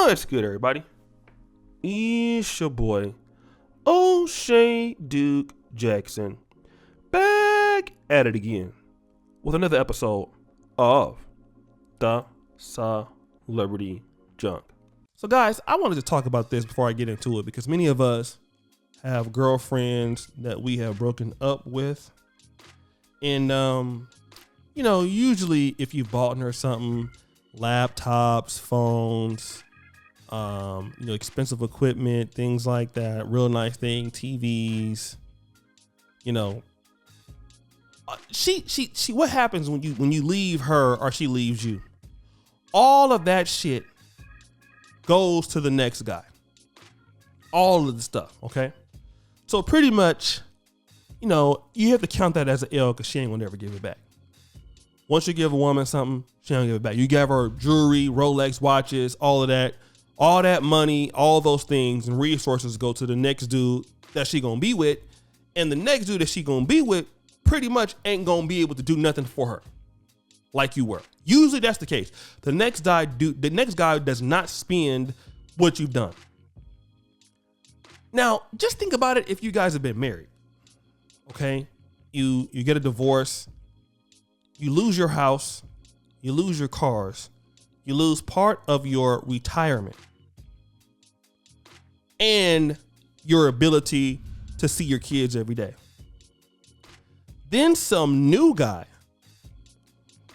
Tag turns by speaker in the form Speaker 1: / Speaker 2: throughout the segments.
Speaker 1: What's good, everybody? It's your boy, O'Shea Duke Jackson, back at it again with another episode of the Celebrity Junk. So, guys, I wanted to talk about this before I get into it because many of us have girlfriends that we have broken up with. And, usually if you've bought her something, laptops, phones, expensive equipment, things like that, real nice thing, TVs, she what happens when you leave her or she leaves you? All of that shit goes to the next guy. All of the stuff, okay? So pretty much, you have to count that as an L because she ain't gonna never give it back. Once you give a woman something, she don't give it back. You give her jewelry, Rolex watches, all of that. All that money, all those things and resources go to the next dude that she gonna be with. And the next dude that she gonna be with pretty much ain't gonna be able to do nothing for her like you were. Usually that's the case. The next guy does not spend what you've done. Now, just think about it if you guys have been married. Okay? You get a divorce, you lose your house, you lose your cars, you lose part of your retirement and your ability to see your kids every day. Then some new guy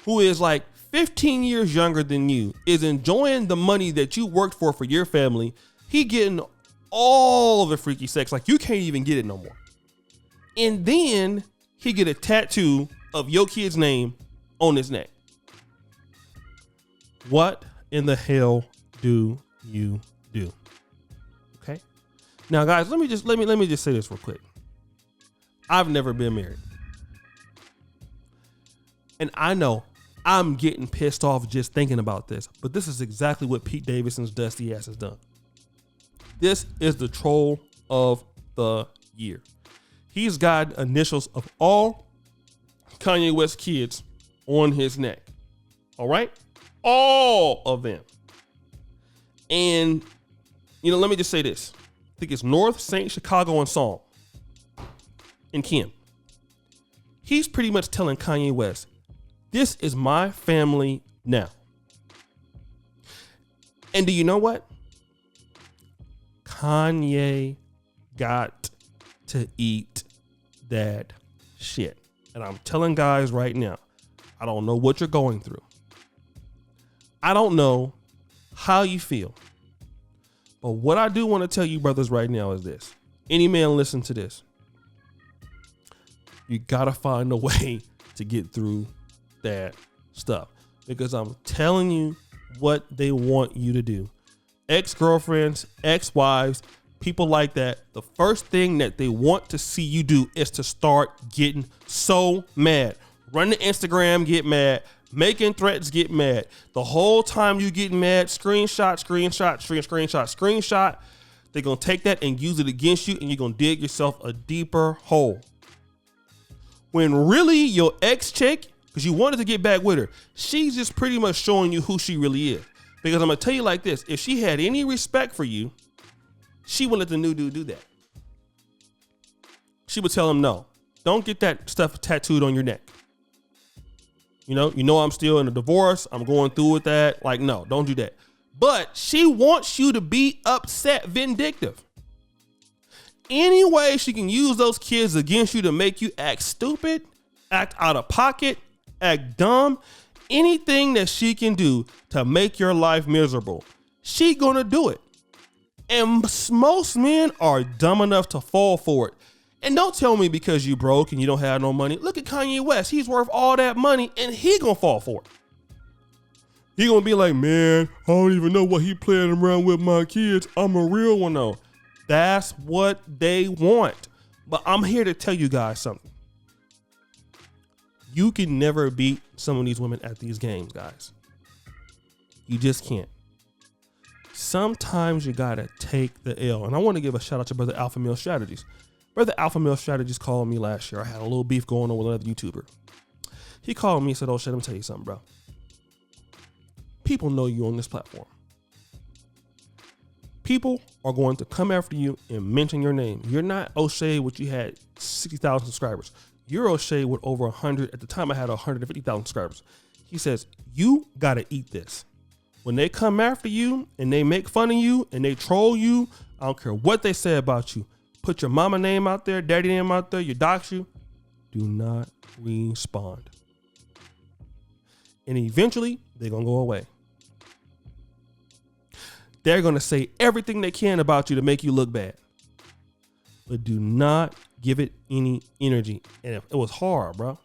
Speaker 1: who is like 15 years younger than you is enjoying the money that you worked for your family. He getting all of the freaky sex, like you can't even get it no more. And then he get a tattoo of your kid's name on his neck. What in the hell do you do? Okay. Now, guys, let me just say this real quick. I've never been married. And I know I'm getting pissed off just thinking about this, but this is exactly what Pete Davidson's dusty ass has done. This is the troll of the year. He's got initials of all Kanye West kids on his neck. All right? All of them. And, let me just say this. I think it's North, St. Chicago, and Psalm. And Kim. He's pretty much telling Kanye West, this is my family now. And do you know what? Kanye got to eat that shit. And I'm telling guys right now, I don't know what you're going through. I don't know how you feel. But what I do want to tell you brothers right now is this. Any man listen to this. You got to find a way to get through that stuff. Because I'm telling you what they want you to do. Ex-girlfriends, ex-wives, people like that. The first thing that they want to see you do is to start getting so mad. Run to Instagram, get mad. Making threats, get mad. The whole time you getting mad, screenshot. They're going to take that and use it against you, and you're going to dig yourself a deeper hole. When really your ex-chick, because you wanted to get back with her, she's just pretty much showing you who she really is. Because I'm going to tell you like this. If she had any respect for you, she would let the new dude do that. She would tell him, no, don't get that stuff tattooed on your neck. You know, I'm still in a divorce. I'm going through with that. Like, no, don't do that. But she wants you to be upset, vindictive. Any way she can use those kids against you to make you act stupid, act out of pocket, act dumb, anything that she can do to make your life miserable, she gonna do it. And most men are dumb enough to fall for it. And don't tell me because you broke and you don't have no money. Look at Kanye West. He's worth all that money and he gonna fall for it. He gonna be like, man, I don't even know what he playing around with my kids. I'm a real one though. That's what they want. But I'm here to tell you guys something. You can never beat some of these women at these games, guys. You just can't. Sometimes you gotta take the L. And I want to give a shout out to Brother Alpha Male Strategies. Brother Alpha Male Strategies called me last year. I had a little beef going on with another YouTuber. He called me and said, oh shit, let me tell you something, bro. People know you on this platform. People are going to come after you and mention your name. You're not O'Shea, which you had 60,000 subscribers. You're O'Shea with over 100. At the time, I had 150,000 subscribers. He says, you got to eat this. When they come after you and they make fun of you and they troll you, I don't care what they say about you. Put your mama name out there, daddy name out there, you dox you. Do not respond. And eventually, they're going to go away. They're going to say everything they can about you to make you look bad. But do not give it any energy. And it was hard, bro.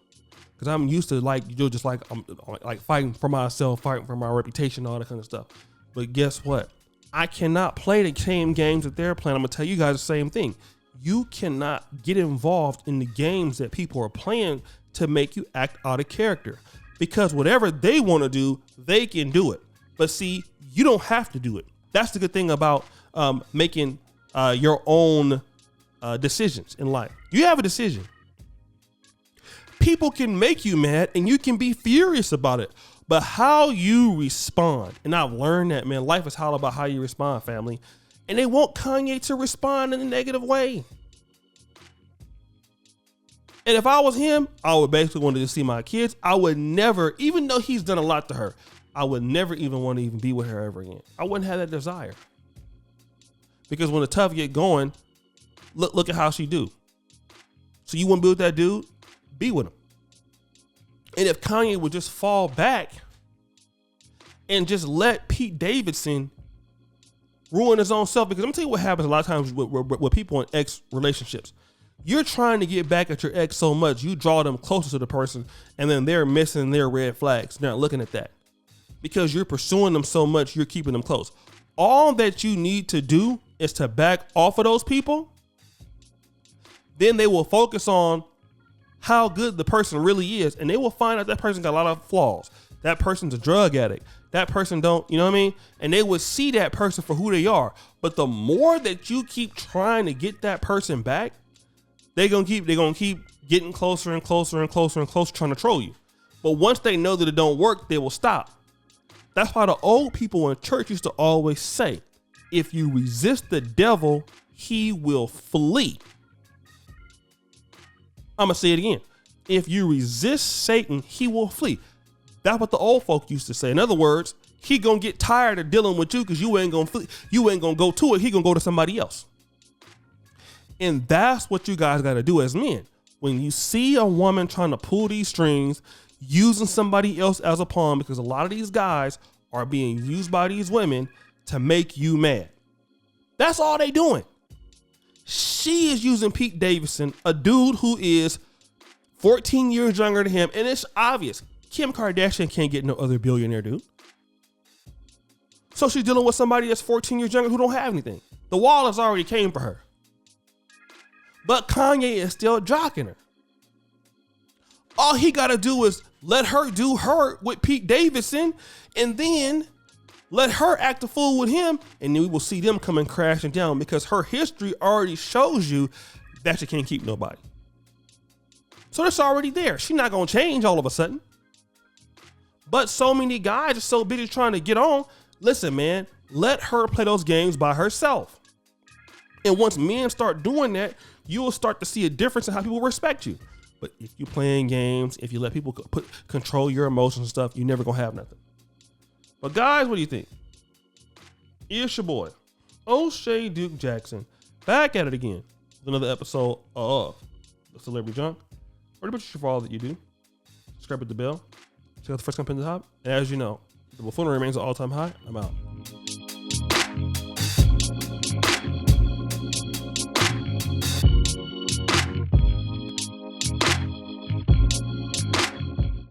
Speaker 1: Because I'm used to I'm like fighting for myself, fighting for my reputation, all that kind of stuff. But guess what? I cannot play the same games that they're playing. I'm going to tell you guys the same thing. You cannot get involved in the games that people are playing to make you act out of character. Because whatever they want to do, they can do it. But see, you don't have to do it. That's the good thing about making your own decisions in life. You have a decision. People can make you mad and you can be furious about it. But how you respond, and I've learned that, man, life is all about how you respond, family. And they want Kanye to respond in a negative way. And if I was him, I would basically want to see my kids. I would never, even though he's done a lot to her, I would never even want to even be with her ever again. I wouldn't have that desire. Because when the tough get going, look at how she do. So you want to be with that dude? Be with him. And if Kanye would just fall back and just let Pete Davidson ruin his own self, because I'm gonna tell you what happens a lot of times with people in ex relationships. You're trying to get back at your ex so much, you draw them closer to the person, and then they're missing their red flags. They're not looking at that. Because you're pursuing them so much, you're keeping them close. All that you need to do is to back off of those people. Then they will focus on how good the person really is, and they will find out that person got a lot of flaws. That person's a drug addict. That person don't, you know what I mean? And they would see that person for who they are. But the more that you keep trying to get that person back, they're gonna keep getting closer and closer and closer and closer, trying to troll you. But once they know that it don't work, they will stop. That's why the old people in church used to always say, if you resist the devil, he will flee. I'm going to say it again. If you resist Satan, he will flee. That's what the old folk used to say. In other words, he going to get tired of dealing with you because you ain't going to flee. You ain't going to go to it. He going to go to somebody else. And that's what you guys got to do as men. When you see a woman trying to pull these strings, using somebody else as a pawn, because a lot of these guys are being used by these women to make you mad. That's all they doing. She is using Pete Davidson, a dude who is 14 years younger than him. And it's obvious. Kim Kardashian can't get no other billionaire dude. So she's dealing with somebody that's 14 years younger who don't have anything. The wall has already came for her. But Kanye is still jocking her. All he got to do is let her do her with Pete Davidson, and then let her act a fool with him, and then we will see them coming crashing down, because her history already shows you that she can't keep nobody. So that's already there. She's not going to change all of a sudden. But so many guys are so busy trying to get on. Listen, man, let her play those games by herself. And once men start doing that, you will start to see a difference in how people respect you. But if you're playing games, if you let people control your emotions and stuff, you're never going to have nothing. But guys, what do you think? It's your boy, O'Shea Duke Jackson, back at it again with another episode of The Celebrity Junk. Remember for all that you do. Subscribe with the bell. Check out the first comment at the top. And as you know, the buffoonery remains an all-time high. I'm out.